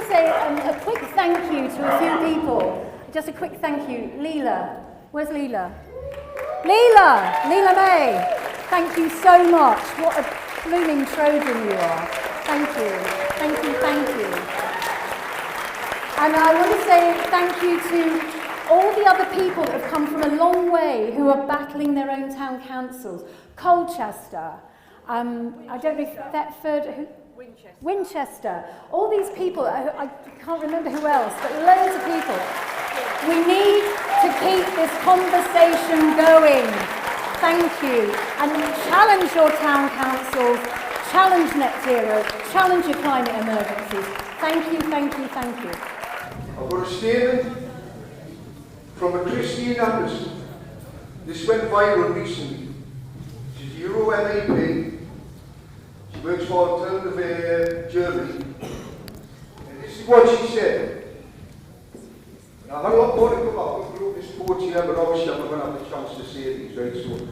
to say a quick thank you to a few people. Just a quick thank you. Leela. Where's Leela? Leela May. Thank you so much. What a blooming Trojan you are. Thank you. Thank you, thank you. And I want to say thank you to all the other people that have come from a long way who are battling their own town councils. Colchester, I don't know if Thetford, Winchester, all these people, I can't remember who else, but loads of people. We need to keep this conversation going. Thank you. And challenge your town councils, challenge net zero, challenge your climate emergencies. Thank you, thank you, thank you. I've got a statement from a Christine Anderson. This went viral recently. She's a Euro MEP. She works for Alternative Germany. And this is what she said. Now, I have a lot more to come up. I've got this quote here, but obviously I'm not going to have the chance to say these, right? So,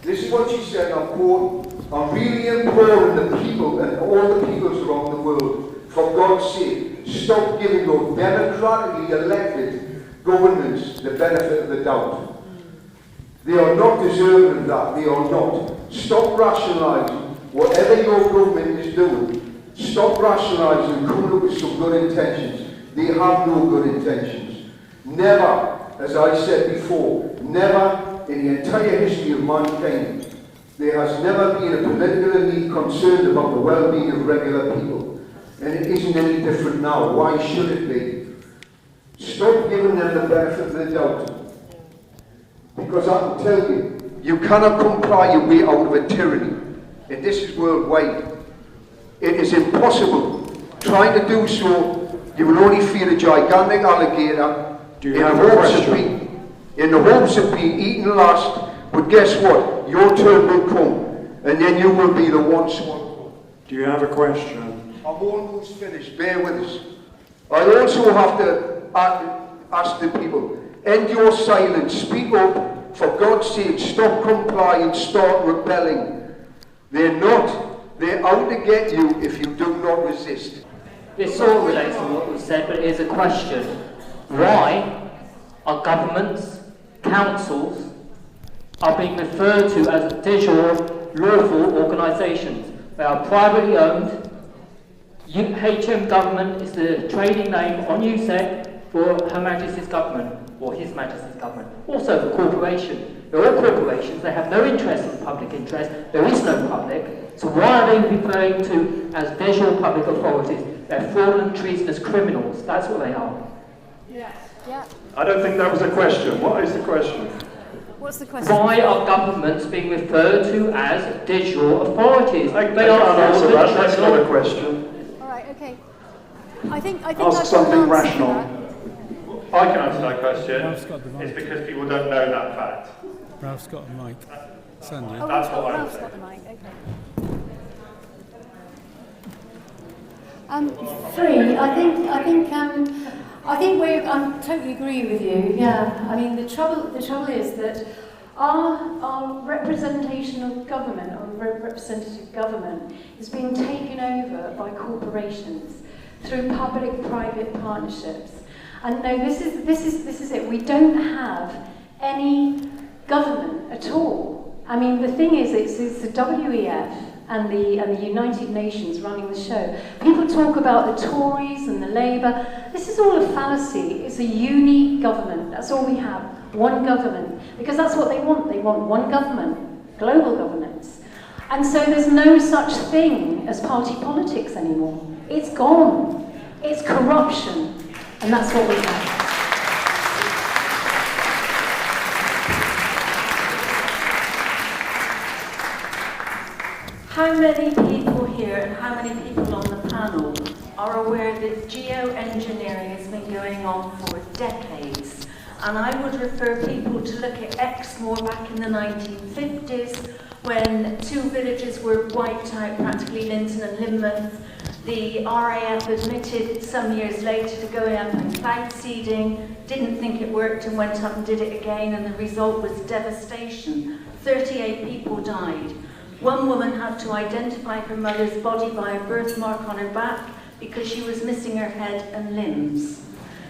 this is what she said, I'll quote, "I'm really imploring the people and all the peoples around the world, for God's sake, stop giving your democratically elected governments the benefit of the doubt. They are not deserving of that, they are not. Stop rationalising whatever your government is doing. Stop rationalising and coming up with some good intentions. They have no good intentions. Never, as I said before, never in the entire history of mankind, there has never been a political elite concerned about the well-being of regular people. And it isn't any different now. Why should it be? Stop giving them the benefit of the doubt. Because I can tell you, you cannot comply your way out of a tyranny. And this is worldwide. It is impossible. Trying to do so, you will only feed a gigantic alligator in the hopes of being eaten last. But guess what? Your turn will come. And then you will be the one swallowed. Do you have a question? I'm almost finished. Bear with us. I also have to ask the people, end your silence, speak up, for God's sake, stop complying, start rebelling. They're out to get you if you do not resist. This sort of relates to what was said, but here's a question. Why are governments, councils, are being referred to as de jure lawful organisations? They are privately owned. HM government is the trading name on USEC for Her Majesty's government, or His Majesty's government. Also for corporation. They're all corporations, they have no interest in public interest, there is no public, so why are they referring to as de jure public authorities? They're fraudulent, treasonous criminals, that's what they are. Yes. Yeah. I don't think that was a question. What is the question? What's the question? Why are governments being referred to as de jure authorities? They are answer that. That's not a question. All right. Okay. I think Ask I've something got an answer rational. to that. I can answer that question. It's because people don't know that fact. Ralph's got a mic. Sandy. Oh, That's what I Ralph's would got say. the mic. Okay. I think I totally agree with you. Yeah. I mean, the trouble is that our representation of government, or representative government, is being taken over by corporations through public-private partnerships. And no, this is it. We don't have any government at all. I mean, the thing is, it's the WEF and the United Nations running the show. People talk about the Tories and the Labour. This is all a fallacy. It's a unique government. That's all we have. One government. Because that's what they want. They want one government. Global governance. And so there's no such thing as party politics anymore. It's gone. It's corruption. And that's what we have. How many people here and how many people on the panel are aware that geoengineering has been going on for decades? And I would refer people to look at Exmoor back in the 1950s when 2 villages were wiped out, practically Linton and Lynmouth. The RAF admitted some years later to going up and cloud seeding, didn't think it worked and went up and did it again, and the result was devastation. 38 people died. One woman had to identify her mother's body by a birthmark on her back because she was missing her head and limbs.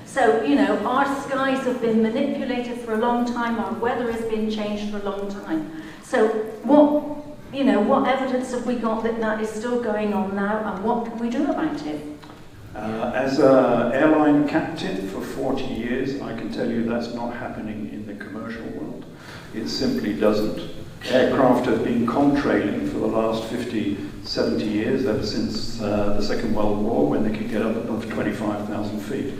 So, you know, our skies have been manipulated for a long time, our weather has been changed for a long time. So what evidence have we got that that is still going on now, and what can we do about it? As an airline captain for 40 years, I can tell you that's not happening in the commercial world. It simply doesn't. Aircraft have been contrailing for the last 50, 70 years, ever since the Second World War, when they could get up above 25,000 feet.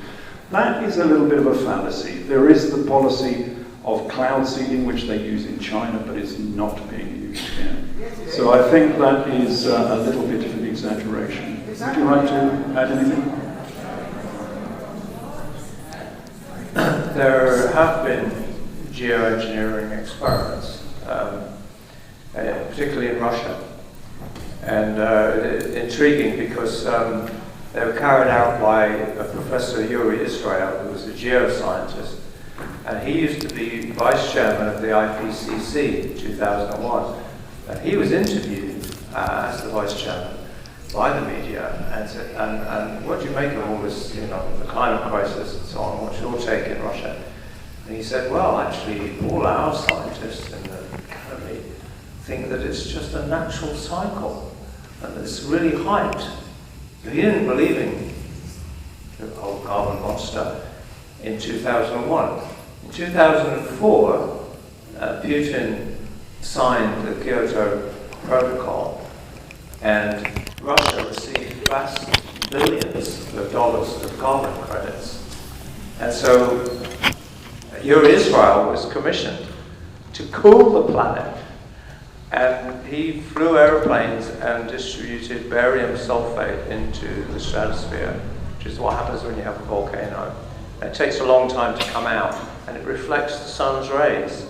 That is a little bit of a fallacy. There is the policy of cloud seeding, which they use in China, but it's not being used here. So I think that is a little bit of an exaggeration. Would you like to add anything? There have been geoengineering experiments, particularly in Russia, and intriguing because they were carried out by a Professor Yuri Israel, who was a geoscientist, and he used to be vice chairman of the IPCC in 2001. And he was interviewed as the vice chairman by the media and said, and what do you make of all this, you know, the climate crisis and so on, what's your take in Russia? And he said, well, actually, all our scientists in the academy think that it's just a natural cycle, and it's really hyped. He didn't believe in the whole carbon monster in 2001. In 2004, Putin signed the Kyoto Protocol, and Russia received vast billions of dollars of carbon credits. And so Yuri Israel was commissioned to cool the planet, and he flew aeroplanes and distributed barium sulfate into the stratosphere, which is what happens when you have a volcano. It takes a long time to come out, and it reflects the sun's rays.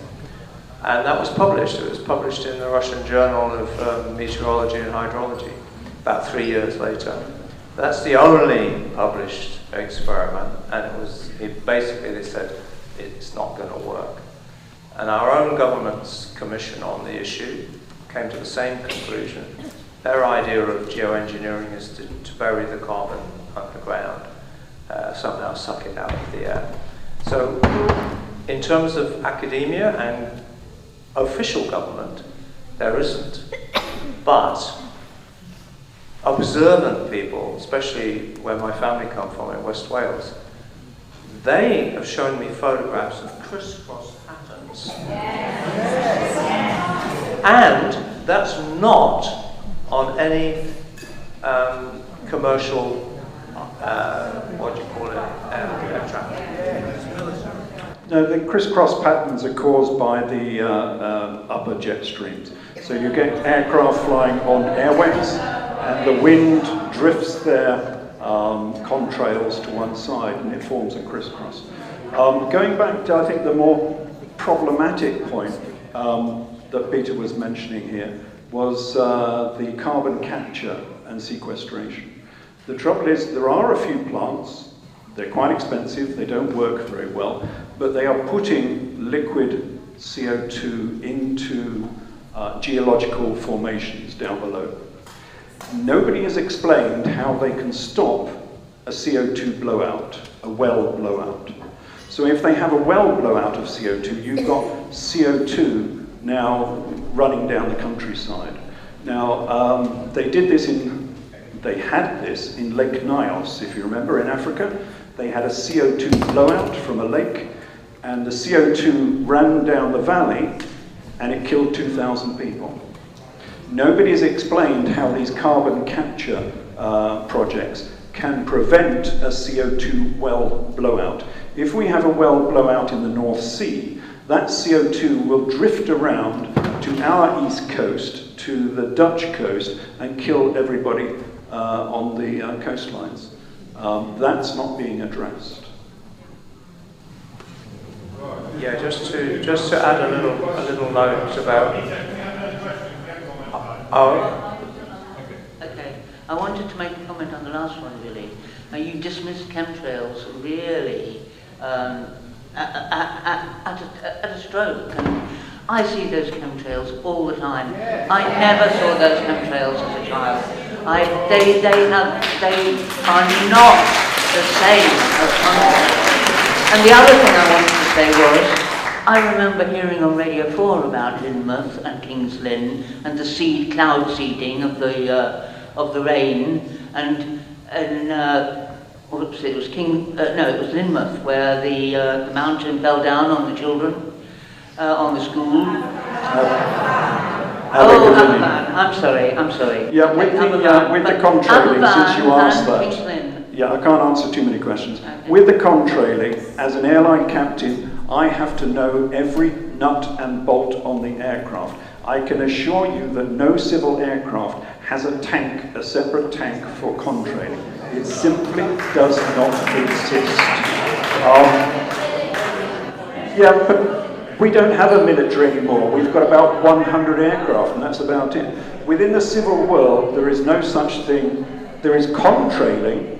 And that was published. It was published in the Russian Journal of Meteorology and Hydrology about 3 years later. That's the only published experiment, and basically they said it's not going to work. And our own government's commission on the issue came to the same conclusion. Their idea of geoengineering is to bury the carbon underground, somehow suck it out of the air. So in terms of academia and official government, there isn't. But observant people, especially where my family come from in West Wales, they have shown me photographs of crisscross patterns. And that's not on any commercial, what do you call it, air traffic. No, the crisscross patterns are caused by the upper jet streams. So you get aircraft flying on airways, and the wind drifts their contrails to one side, and it forms a crisscross. Going back to, I think, the more problematic point that Peter was mentioning here was the carbon capture and sequestration. The trouble is, there are a few plants. They're quite expensive, they don't work very well, but they are putting liquid CO2 into geological formations down below. Nobody has explained how they can stop a CO2 blowout, a well blowout. So if they have a well blowout of CO2, you've got CO2 now running down the countryside. Now, they had this in Lake Nyos, if you remember, in Africa. They had a CO2 blowout from a lake, and the CO2 ran down the valley, and it killed 2,000 people. Nobody has explained how these carbon capture projects can prevent a CO2 well blowout. If we have a well blowout in the North Sea, that CO2 will drift around to our east coast, to the Dutch coast, and kill everybody on the coastlines. That's not being addressed. Yeah, just to add a little note about. Okay, I wanted to make a comment on the last one, really. You dismissed chemtrails really at a stroke. And I see those chemtrails all the time. I never saw those chemtrails as a child. They are not the same as contrails. And the other thing I wanted to say was, I remember hearing on Radio 4 about Lynmouth and King's Lynn and the cloud seeding of the rain, and it was Lynmouth, where the mountain fell down on the children, on the school. I'm sorry. Yeah, with the contrailing, since you asked that. King's Lynn. Yeah, I can't answer too many questions. Okay. With the contrailing, as an airline captain, I have to know every nut and bolt on the aircraft. I can assure you that no civil aircraft has a separate tank for contrailing. It simply does not exist. Yeah, but we don't have a military anymore. We've got about 100 aircraft, and that's about it. Within the civil world, there is no such thing. There is contrailing,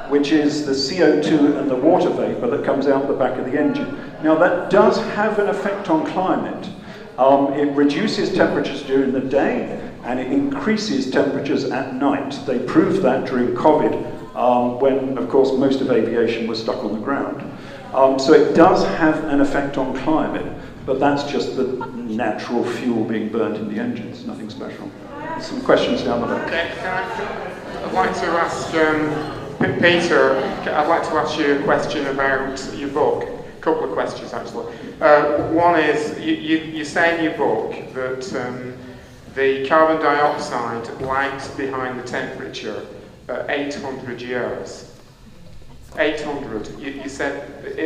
which is the CO2 and the water vapor that comes out the back of the engine. Now, that does have an effect on climate. It reduces temperatures during the day, and it increases temperatures at night. They proved that during COVID, when, of course, most of aviation was stuck on the ground. So it does have an effect on climate, but that's just the natural fuel being burned in the engines, nothing special. There's some questions down the back. Okay, I'd like to ask Peter, I'd like to ask you a question about your book. A couple of questions, actually. One is, you say in your book that the carbon dioxide lags behind the temperature 800 years. 800. You said,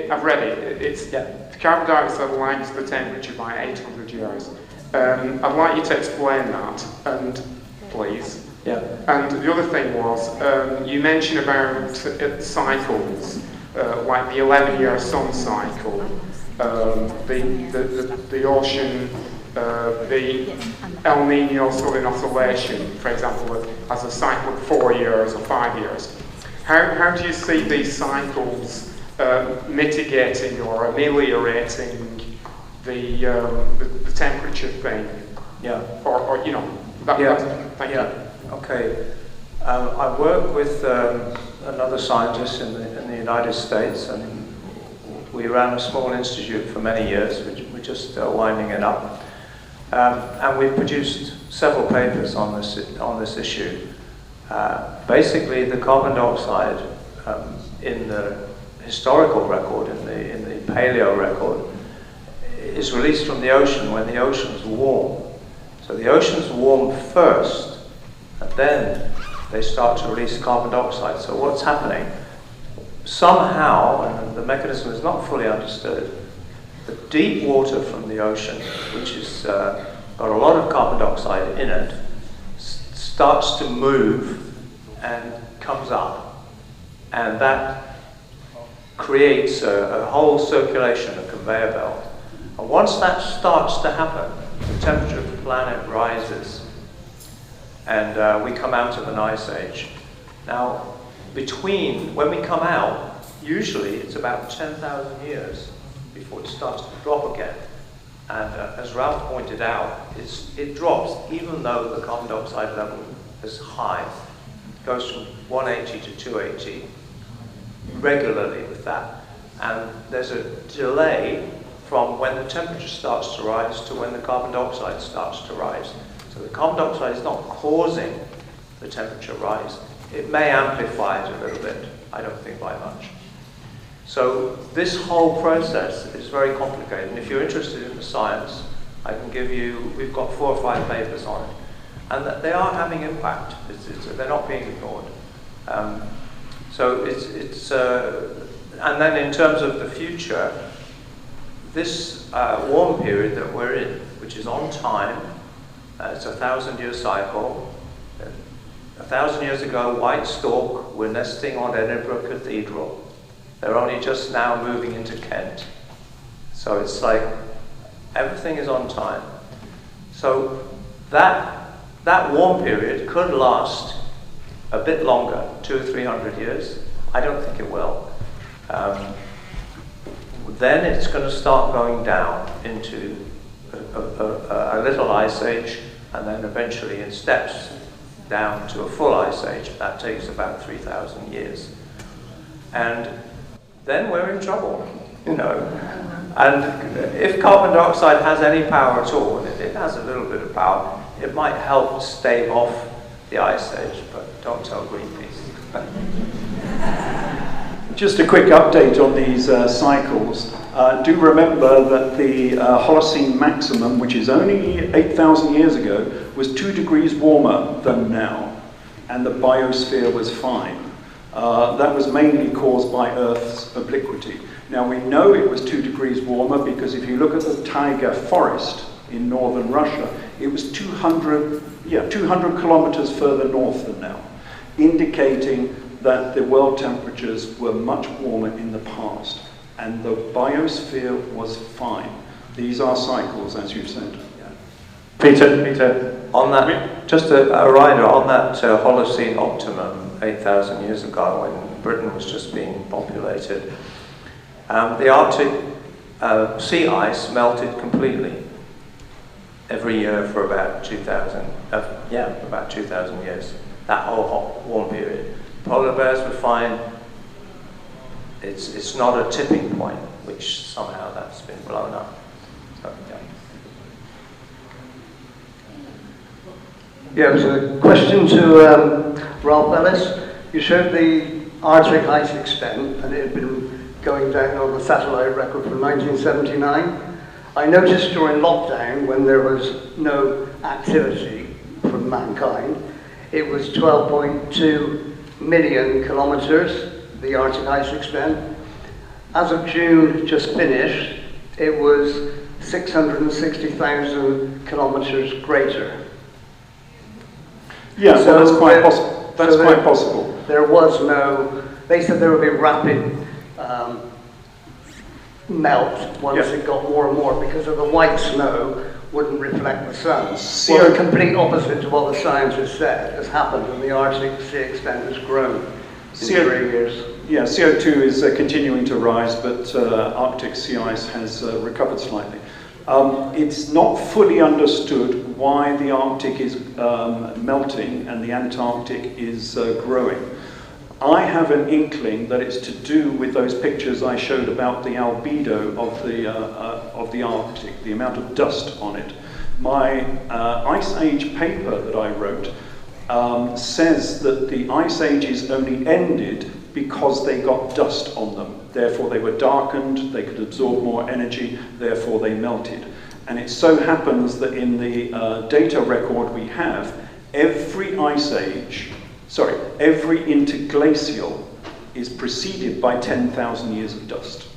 I've read it. The carbon dioxide lags the temperature by 800 years. I'd like you to explain that, and please. Yeah. And the other thing was, you mentioned about cycles, like the 11-year sun cycle, the ocean, the El Nino Southern Oscillation, for example, has a cycle of 4 years or 5 years. How do you see these cycles mitigating or ameliorating the temperature thing? Yeah. Or you know, thank you. Okay. I work with another scientist in the United States, and we ran a small institute for many years. We're just winding it up, and we produced several papers on this issue. Basically, the carbon dioxide in the historical record, in the paleo record, is released from the ocean when the ocean's warm. So the ocean's warm first, and then they start to release carbon dioxide. So what's happening? Somehow, and the mechanism is not fully understood, the deep water from the ocean, which has got a lot of carbon dioxide in it, starts to move and comes up. And that creates a whole circulation, a conveyor belt. And once that starts to happen, the temperature of the planet rises, and we come out of an ice age. Now, when we come out, usually it's about 10,000 years before it starts to drop again. And as Ralph pointed out, it drops even though the carbon dioxide level is high. It goes from 180 to 280 regularly with that. And there's a delay from when the temperature starts to rise to when the carbon dioxide starts to rise. So the carbon dioxide is not causing the temperature rise. It may amplify it a little bit, I don't think by much. So this whole process is very complicated, and if you're interested in the science, I can give you, we've got 4 or 5 papers on it, and they are having impact. They're not being ignored. And then in terms of the future, this warm period that we're in, which is on time, it's a 1,000-year cycle. 1,000 years ago, white stork were nesting on Edinburgh Cathedral. They're only just now moving into Kent. So it's like everything is on time. So that warm period could last a bit longer, 200 or 300 years. I don't think it will. Then it's going to start going down into a little ice age, and then eventually in steps down to a full ice age. That takes about 3,000 years. And then we're in trouble, you know. And if carbon dioxide has any power at all, and it has a little bit of power, it might help stave off the ice age, but don't tell Greenpeace. Just a quick update on these cycles. Do remember that the Holocene maximum, which is only 8,000 years ago, was 2 degrees warmer than now, and the biosphere was fine. That was mainly caused by Earth's obliquity. Now we know it was 2 degrees warmer because if you look at the taiga forest in northern Russia, it was 200 kilometers further north than now, indicating that the world temperatures were much warmer in the past, and the biosphere was fine. These are cycles, as you've said. Yeah. Peter. On that, just a rider on that Holocene optimum 8,000 years ago, when Britain was just being populated, the Arctic sea ice melted completely every year for about 2,000 years. That whole hot, warm period. Polar bears were fine. It's not a tipping point, which somehow that's been blown up. So, yeah. Yeah, it was a question to Ralph Ellis. You showed the Arctic ice extent, and it had been going down on the satellite record from 1979. I noticed during lockdown, when there was no activity from mankind, it was 12.2 million kilometers, the Arctic ice extent. As of June, just finished, it was 660,000 kilometers greater. Yeah, so that's quite possible. That's quite possible. There was no, they said there would be rapid melt once it got more and more because of the white snow wouldn't reflect the sun. Well, the complete opposite to what the scientists said has happened, and the Arctic sea extent has grown in 3 years. Yeah, CO2 is continuing to rise, but Arctic sea ice has recovered slightly. It's not fully understood why the Arctic is melting and the Antarctic is growing. I have an inkling that it's to do with those pictures I showed about the albedo of the Arctic, the amount of dust on it. My Ice Age paper that I wrote says that the Ice Ages only ended because they got dust on them. Therefore they were darkened, they could absorb more energy, therefore they melted. And it so happens that in the data record we have, every interglacial is preceded by 10,000 years of dust.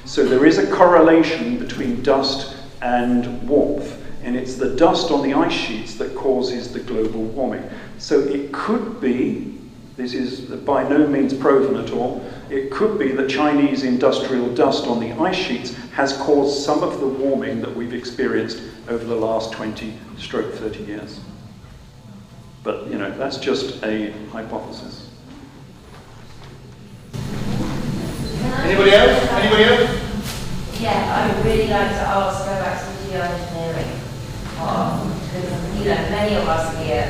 So there is a correlation between dust and warmth, and it's the dust on the ice sheets that causes the global warming. So it could be, this is by no means proven at all, it could be that Chinese industrial dust on the ice sheets has caused some of the warming that we've experienced over the last 20-30 years. But, you know, that's just a hypothesis. Anybody else? Anybody else? Yeah, I would really like to ask, go back to the geoengineering part, because, you know, many of us here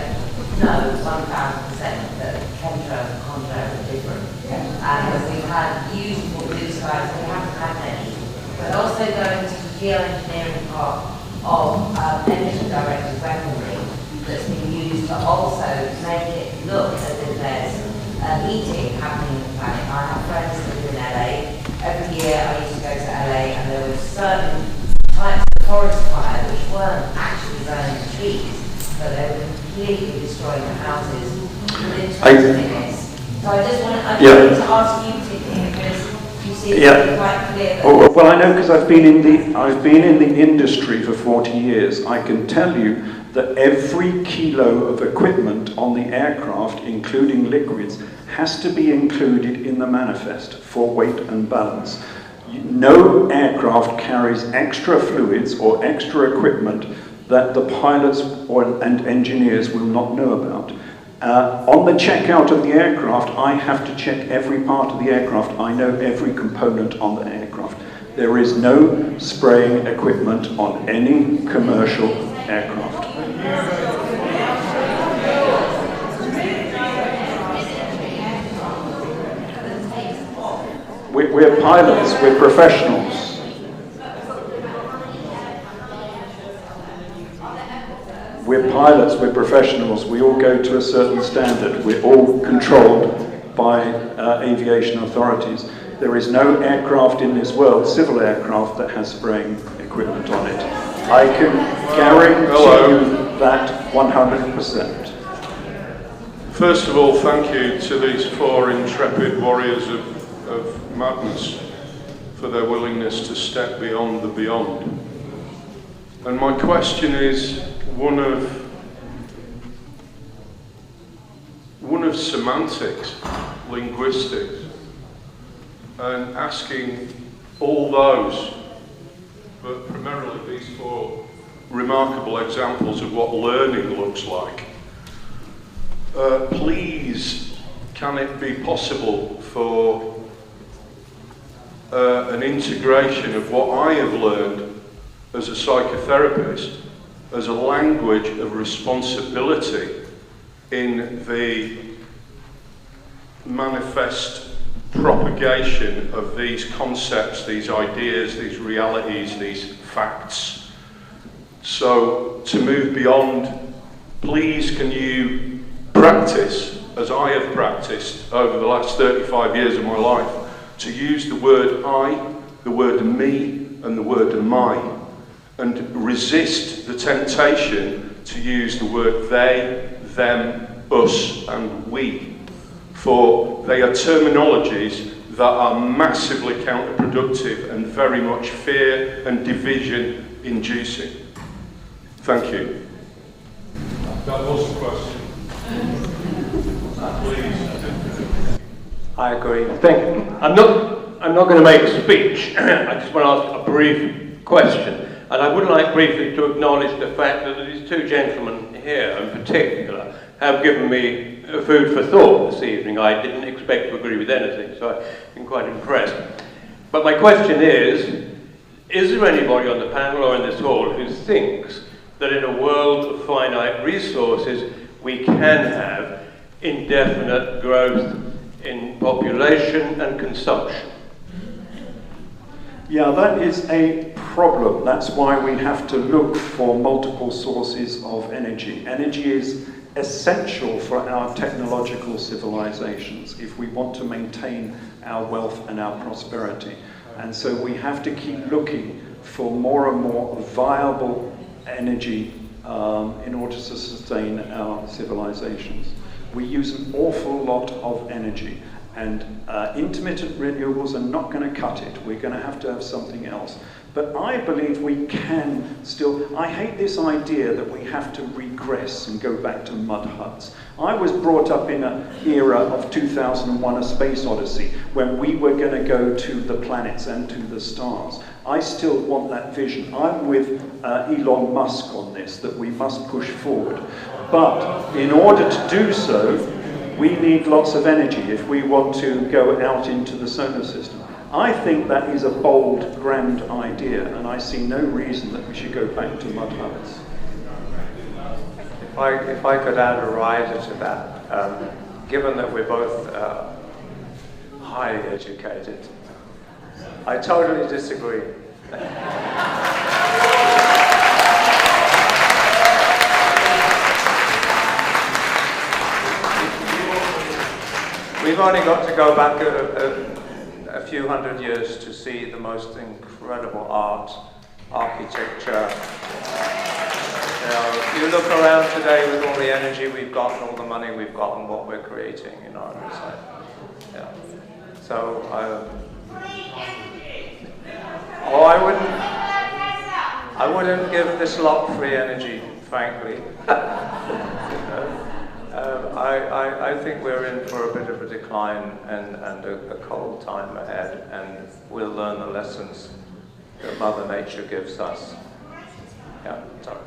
know 1,000% that chemtrails and contrails are different. And we've had beautiful blue skies, we haven't had many. But also going to the geoengineering part of emission-directed weaponry that's been used to also make it look as if there's heating happening in the planet. I have friends that live in LA. Every year I used to go to LA and there were certain types of forest fire which weren't actually burning the trees, but they were completely destroying the houses within 20 minutes. So I just wanted to ask you particularly, because you seem to be quite clear that... Well, I know because I've been in the industry for 40 years. I can tell you that every kilo of equipment on the aircraft, including liquids, has to be included in the manifest for weight and balance. No aircraft carries extra fluids or extra equipment that the pilots and engineers will not know about. On the checkout of the aircraft, I have to check every part of the aircraft. I know every component on the aircraft. There is no spraying equipment on any commercial aircraft. We're pilots, we're professionals. We're pilots, we're professionals, we all go to a certain standard. We're all controlled by aviation authorities. There is no aircraft in this world, civil aircraft, that has spraying equipment on it. I can guarantee you that 100%. First of all, thank you to these 4 intrepid warriors of madness for their willingness to step beyond the beyond. And my question is one of semantics, linguistics, and asking all those, but primarily these 4 remarkable examples of what learning looks like. Please, can it be possible for an integration of what I have learned as a psychotherapist as a language of responsibility in the manifest propagation of these concepts, these ideas, these realities, these facts. So to move beyond, please can you practice, as I have practiced over the last 35 years of my life, to use the word I, the word me, and the word my, and resist the temptation to use the word they, them, us, and we. For they are terminologies that are massively counterproductive and very much fear and division inducing. Thank you. That was the question. Please. I agree. Thank you. I'm not going to make a speech. I just want to ask a brief question. And I would like briefly to acknowledge the fact that these 2 gentlemen here in particular have given me food for thought this evening. I didn't expect to agree with anything, so I've been quite impressed. But my question is there anybody on the panel or in this hall who thinks that in a world of finite resources we can have indefinite growth in population and consumption? Yeah, that is a problem. That's why we have to look for multiple sources of energy. Energy is essential for our technological civilizations if we want to maintain our wealth and our prosperity. And so we have to keep looking for more and more viable energy in order to sustain our civilizations. We use an awful lot of energy. And intermittent renewables are not going to cut it. We're going to have something else. But I believe we can still... I hate this idea that we have to regress and go back to mud huts. I was brought up in an era of 2001: A Space Odyssey, when we were going to go to the planets and to the stars. I still want that vision. I'm with Elon Musk on this, that we must push forward. But in order to do so, we need lots of energy if we want to go out into the solar system. I think that is a bold, grand idea, and I see no reason that we should go back to mud huts. If I could add a rider to that, given that we're both highly educated, I totally disagree. We've only got to go back a few hundred years to see the most incredible art, architecture. You look around today with all the energy we've got and all the money we've got and what we're creating in our society. Yeah. So, I wouldn't give this lot free energy, frankly. I think we're in for a bit of a decline and a cold time ahead, and we'll learn the lessons that Mother Nature gives us. Yeah, sorry.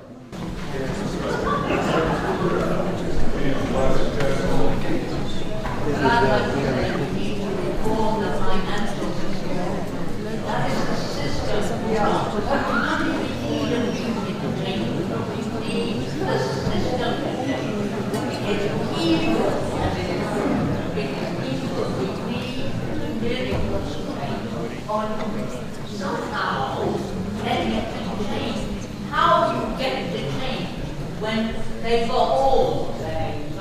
when they've got all, they've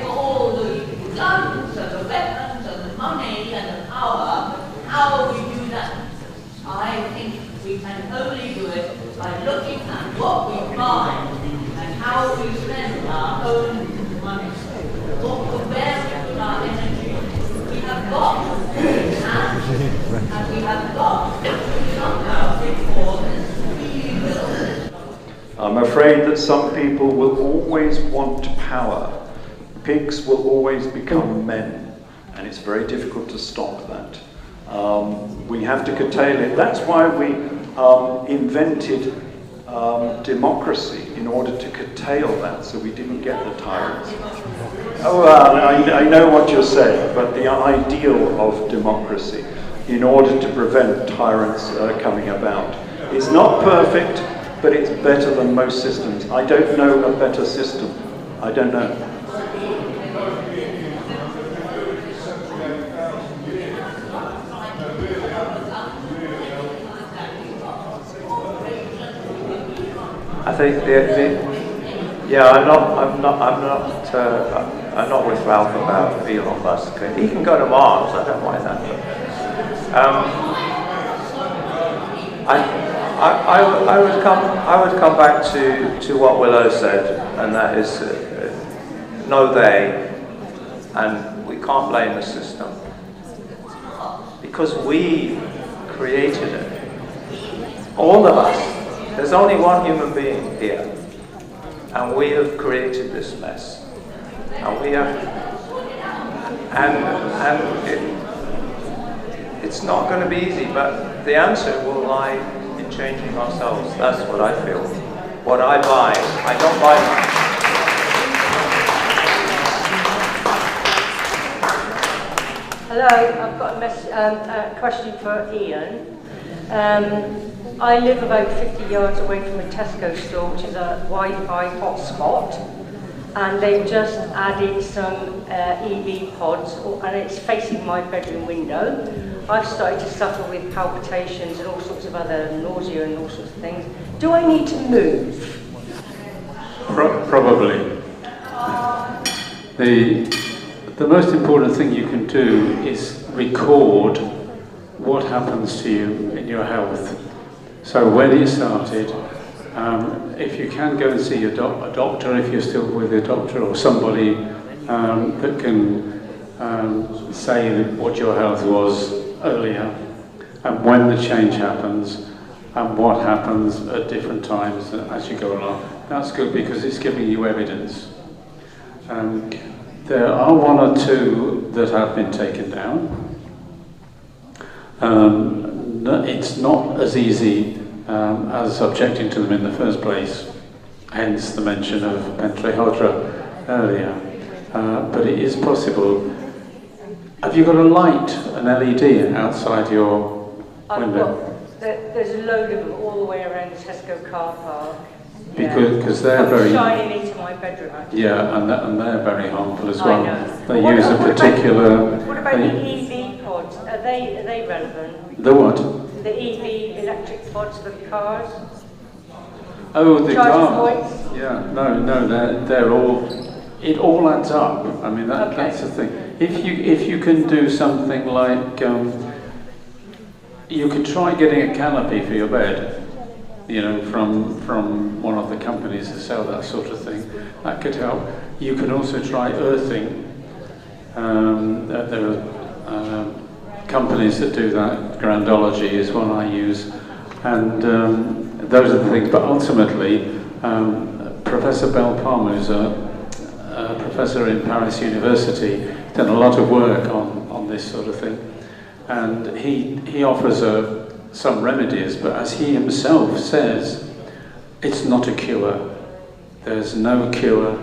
got all the guns and the weapons and the money and the power, how will we do that? I think we can only do it by looking at what we buy and how we spend our own money. Where we put our energy. We have got and we have got somehow before we will. I'm afraid that some people will always want power. Pigs will always become men, and it's very difficult to stop that. We have to curtail it. That's why we invented democracy, in order to curtail that, so we didn't get the tyrants. Oh, I know what you're saying, but the ideal of democracy, in order to prevent tyrants coming about. It's not perfect, but it's better than most systems. I don't know a better system. I don't know. I think yeah, I'm not with Ralph about Elon Musk. He can go to Mars. I don't mind that. But, I would come back to what Willow said, and that is no they, and we can't blame the system because we created it. All of us. There's only one human being here, and we have created this mess. And we have, it's not going to be easy, but the answer will lie in changing ourselves. That's what I feel. What I buy, I don't buy much. Hello, I've got a question for Ian. I live about 50 yards away from a Tesco store, which is a Wi-Fi hotspot, and they've just added some EV pods, and it's facing my bedroom window. I've started to suffer with palpitations and all sorts of other nausea and all sorts of things. Do I need to move? Probably. The most important thing you can do is record what happens to you in your health. So when it started, if you can go and see a doctor, if you're still with a doctor or somebody that can say what your health was earlier, and when the change happens, and what happens at different times as you go along. That's good because it's giving you evidence. There are one or two that have been taken down. It's not as easy as objecting to them in the first place, hence the mention of Pentrehydra earlier. But it is possible. Have you got a light, an LED outside your window? There's a load of them all the way around the Tesco car park. Because they're very shining into my bedroom. Actually. Yeah, and they're very harmful as well. I know. They use a particular. What about the EV pods? Are they relevant? The what? The EV electric pods for cars. Oh, the cars. Points? Yeah, no, they're all. It all adds up. I mean, that's the thing. If you can do something like, you could try getting a canopy for your bed. You know, from one of the companies that sell that sort of thing. That could help. You can also try earthing. There are companies that do that. Grandology is one I use. And those are the things. But ultimately, Professor Bell Palmer is a professor in Paris University, done a lot of work on this sort of thing. And he offers some remedies, but as he himself says, it's not a cure. There's no cure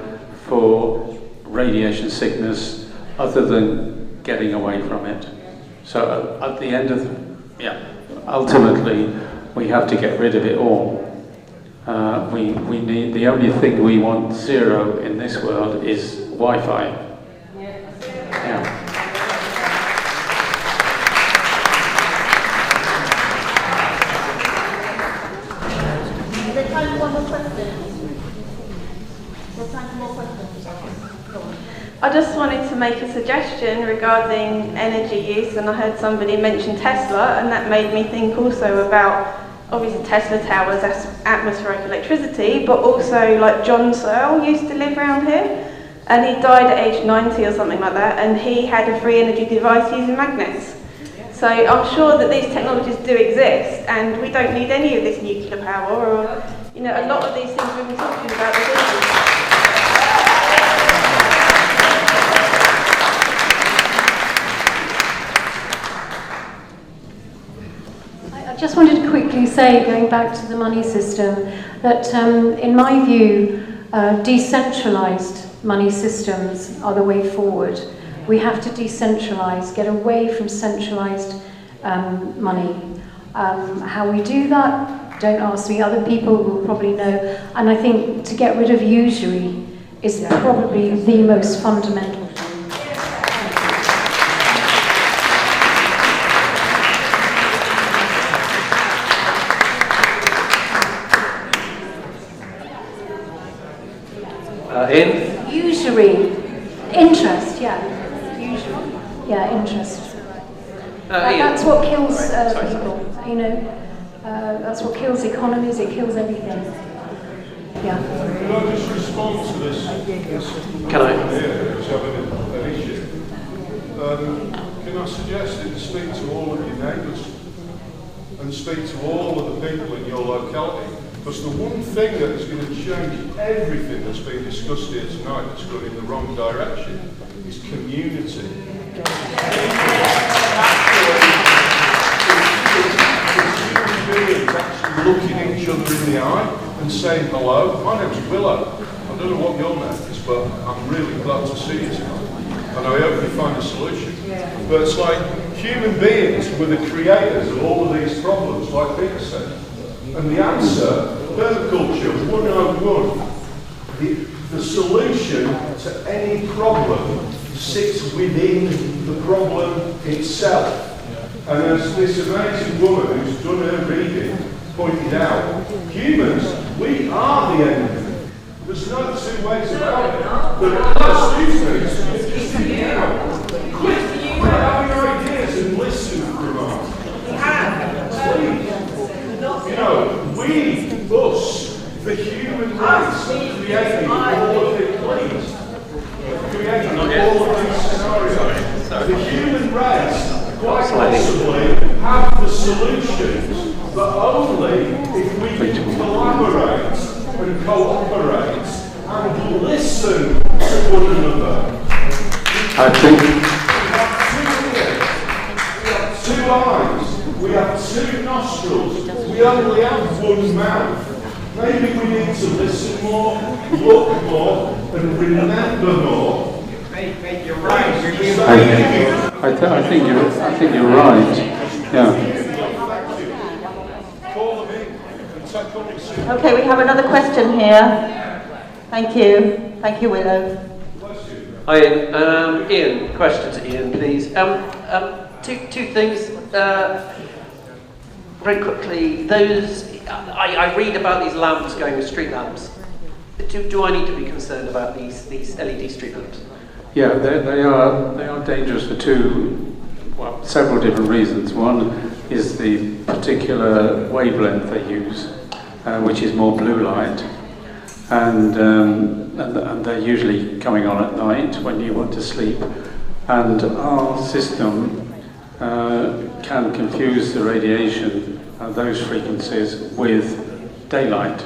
for radiation sickness other than getting away from it. So at the end of, ultimately, we have to get rid of it all. We need, the only thing we want zero in this world is Wi-Fi. Yeah. Is there time for one more question? make a suggestion regarding energy use, and I heard somebody mention Tesla, and that made me think also about, obviously Tesla towers, atmospheric electricity, but also like John Searle used to live around here, and he died at age 90 or something like that, and he had a free energy device using magnets. So I'm sure that these technologies do exist, and we don't need any of this nuclear power, or, you know, a lot of these things we've been talking about. I just wanted to quickly say, going back to the money system, that in my view, decentralized money systems are the way forward. We have to decentralize, get away from centralized money. How we do that, don't ask me, other people will probably know. And I think to get rid of usury is probably the most fundamental thing. Usury, interest, yeah. Usury, yeah, interest. That's what kills people, you know. That's what kills economies, it kills everything. Yeah. Can I just respond to this? Can I? Who's having an issue. Can I suggest that you speak to all of your neighbours and speak to all of the people in your locality? Because the one thing that is going to change everything that's been discussed here tonight that's going in the wrong direction is community. Beings actually looking each other in the eye and saying hello. My name's Willow. I don't know what your name is, but I'm really glad to see you tonight. And I hope you find a solution. But it's like human beings were the creators of all of these problems, like Peter said. And the answer, permaculture 101, the solution to any problem sits within the problem itself. And as this amazing woman who's done her reading pointed out, humans, we are the enemy. There's no two ways about it. But excuse me, quit having ideas and listen for a moment. Please. You know, we, us, the human race, created all of it, please. Created all of these scenarios. The human race quite possibly have the solutions, but only if we can collaborate and cooperate and listen to one another. I think we have two eyes, we have two nostrils, we only have one mouth. Maybe we need to listen more, look more, and remember more. You're right. I think you're right. Yeah. Okay, we have another question here. Thank you. Thank you, Willow. Hi, Ian. Question to Ian, please. Two things. Very quickly, those I read about these lamps going with street lamps. Do I need to be concerned about these LED street lamps? Yeah, they are dangerous for several different reasons. One is the particular wavelength they use, which is more blue light, and they're usually coming on at night when you want to sleep. And our system can confuse the radiation of those frequencies with daylight.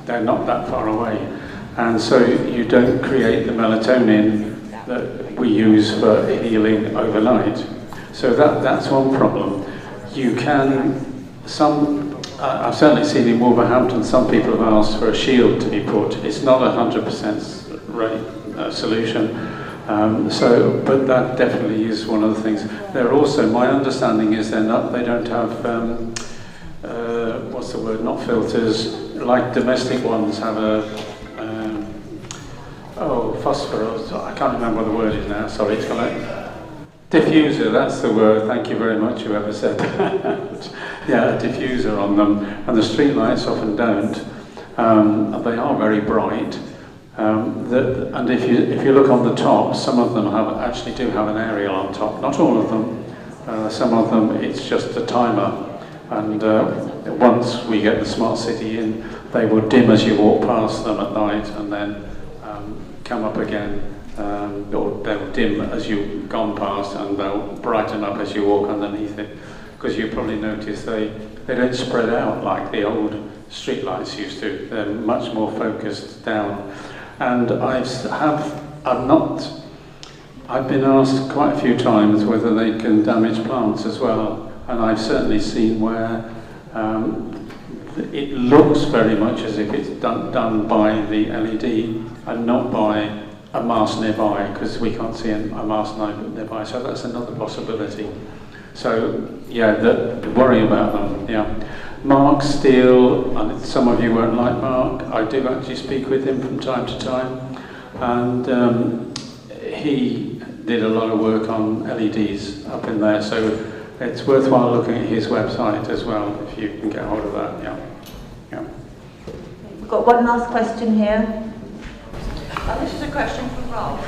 They're not that far away, and so you don't create the melatonin that we use for healing overnight. So that's one problem. You can, I've certainly seen in Wolverhampton, some people have asked for a shield to be put. It's not 100% solution. But that definitely is one of the things. They're also, my understanding is they don't have, what's the word, not filters, like domestic ones have phosphorus, I can't remember what the word is now, sorry, it's gone out. Diffuser, that's the word, thank you very much, whoever said that. Yeah, a diffuser on them, and the street lights often don't. They are very bright, And if you look on the top, some of them actually do have an aerial on top. Not all of them. Some of them, it's just a timer. And once we get the smart city in, they will dim as you walk past them at night, and then come up again. Or they'll dim as you've gone past, and they'll brighten up as you walk underneath it. Because you probably notice they don't spread out like the old street lights used to. They're much more focused down. And I've been asked quite a few times whether they can damage plants as well. And I've certainly seen where it looks very much as if it's done by the LED and not by a mast nearby, because we can't see a mast nearby. So that's another possibility. So yeah, worry about them. Yeah, Mark Steele, and some of you won't like Mark. I do actually speak with him from time to time, and he did a lot of work on LEDs up in there. So it's worthwhile looking at his website as well if you can get hold of that. Yeah. We've got one last question here. This is a question for Ralph.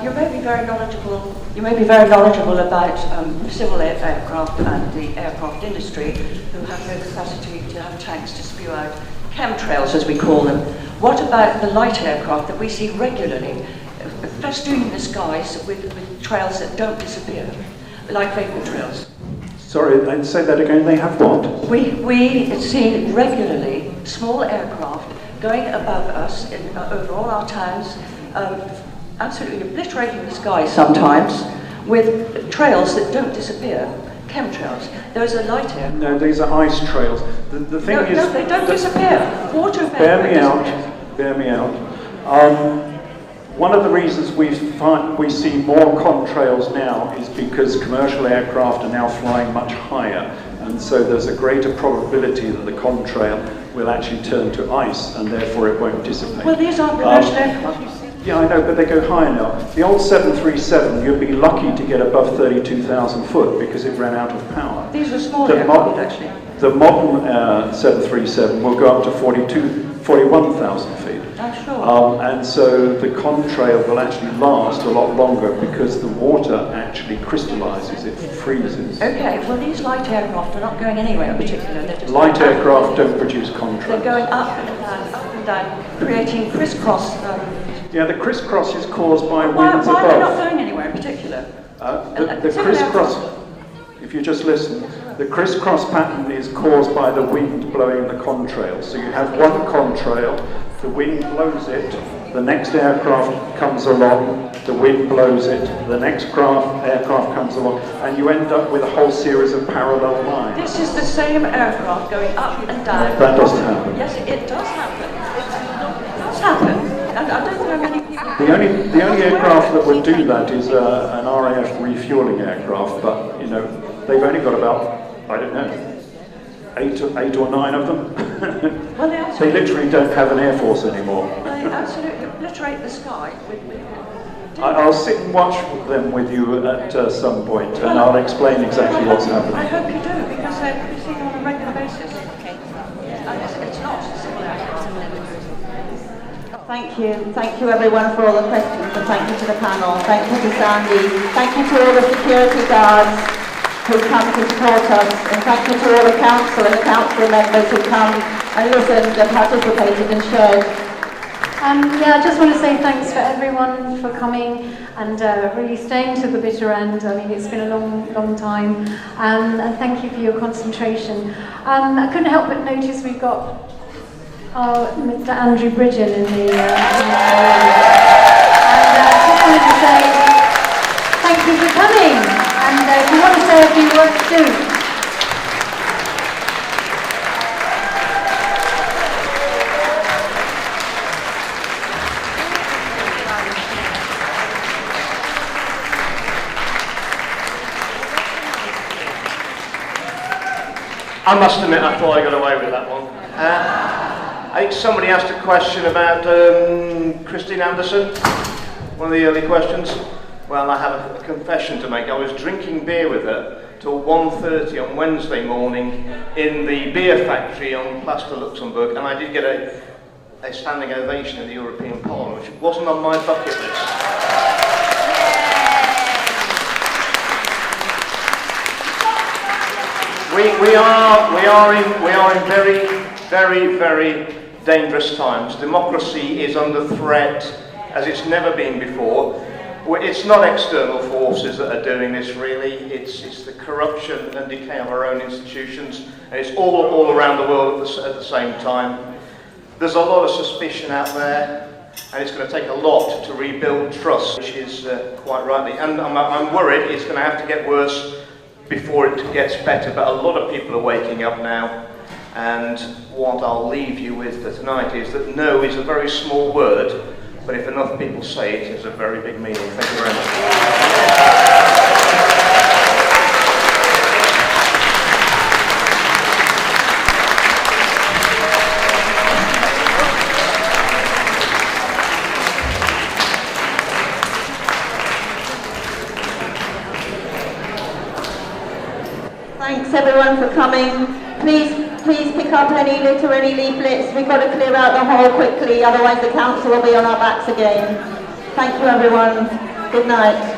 You may be very knowledgeable. You may be very knowledgeable about civil aircraft and the aircraft industry, who have the capacity to have tanks to spew out chemtrails, as we call them. What about the light aircraft that we see regularly, festooning the skies with trails that don't disappear, like vapor trails? Sorry, and say that again. They have what? We see regularly small aircraft going above us over all our towns, absolutely obliterating the sky sometimes with trails that don't disappear, chemtrails. Those are light air. No, these are ice trails. The thing is... No, they don't disappear. Water vapor. Bear me out. One of the reasons we see more contrails now is because commercial aircraft are now flying much higher, and so there's a greater probability that the contrail will actually turn to ice, and therefore it won't dissipate. Well, these aren't commercial aircraft. Yeah, I know, but they go higher now. The old 737, you'd be lucky to get above 32,000 foot because it ran out of power. These are small aircraft, actually. The modern 737 will go up to 41,000 feet. I'm sure. And so the contrail will actually last a lot longer because the water actually crystallizes, it freezes. Okay, well, these light aircraft are not going anywhere in particular. Light aircraft don't produce contrails. They're going up and down, creating crisscross. Yeah, the crisscross is caused by why winds are above. they not going anywhere in particular? The crisscross, if you just listen, the crisscross pattern is caused by the wind blowing the contrail. So you have one contrail, the wind blows it, the next aircraft comes along, the wind blows it, the next aircraft comes along, and you end up with a whole series of parallel lines. This is the same aircraft going up and down. That doesn't happen. Yes, it does happen. It does happen. I don't think there are many people... The only aircraft that would do that is an RAF refueling aircraft, but, you know, they've only got about, I don't know, eight or nine of them. Well, they literally don't have an air force anymore. They absolutely obliterate the sky with I'll sit and watch them with you at some point, and I'll explain exactly what's happening. I hope you do, because they're seen on a regular basis. It's not civil aircraft. Thank you everyone for all the questions, and thank you to the panel. Thank you to Sandy. Thank you to all the security guards who come to support us, and thank you to all the council and the council members who come and listened and participated and shared. Yeah, I just want to say thanks for everyone for coming and really staying to the bitter end. I mean, it's been a long time, and thank you for your concentration. I couldn't help but notice we've got Mr. Andrew Bridgen in the and I just wanted to say thank you for coming, and if you want to say a few words, do. I must admit, I thought I got away with that one. I think somebody asked a question about Christine Anderson, one of the early questions. Well, I have a confession to make. I was drinking beer with her till 1:30 on Wednesday morning in the beer factory on Plaster, Luxembourg, and I did get a a standing ovation in the European Parliament, which wasn't on my bucket list. We are in very, very, very dangerous times. Democracy is under threat as it's never been before. It's not external forces that are doing this, really. It's the corruption and decay of our own institutions, and it's all around the world at the same time. There's a lot of suspicion out there, and it's going to take a lot to rebuild trust, which is quite rightly. And I'm worried it's going to have to get worse before it gets better, but a lot of people are waking up now. And what I'll leave you with for tonight is that no is a very small word, but if enough people say it, it's a very big meaning. Thank you very much. Thanks everyone for coming. Please pick up any litter or any leaflets. We've got to clear out the hall quickly, otherwise the council will be on our backs again. Thank you everyone. Good night.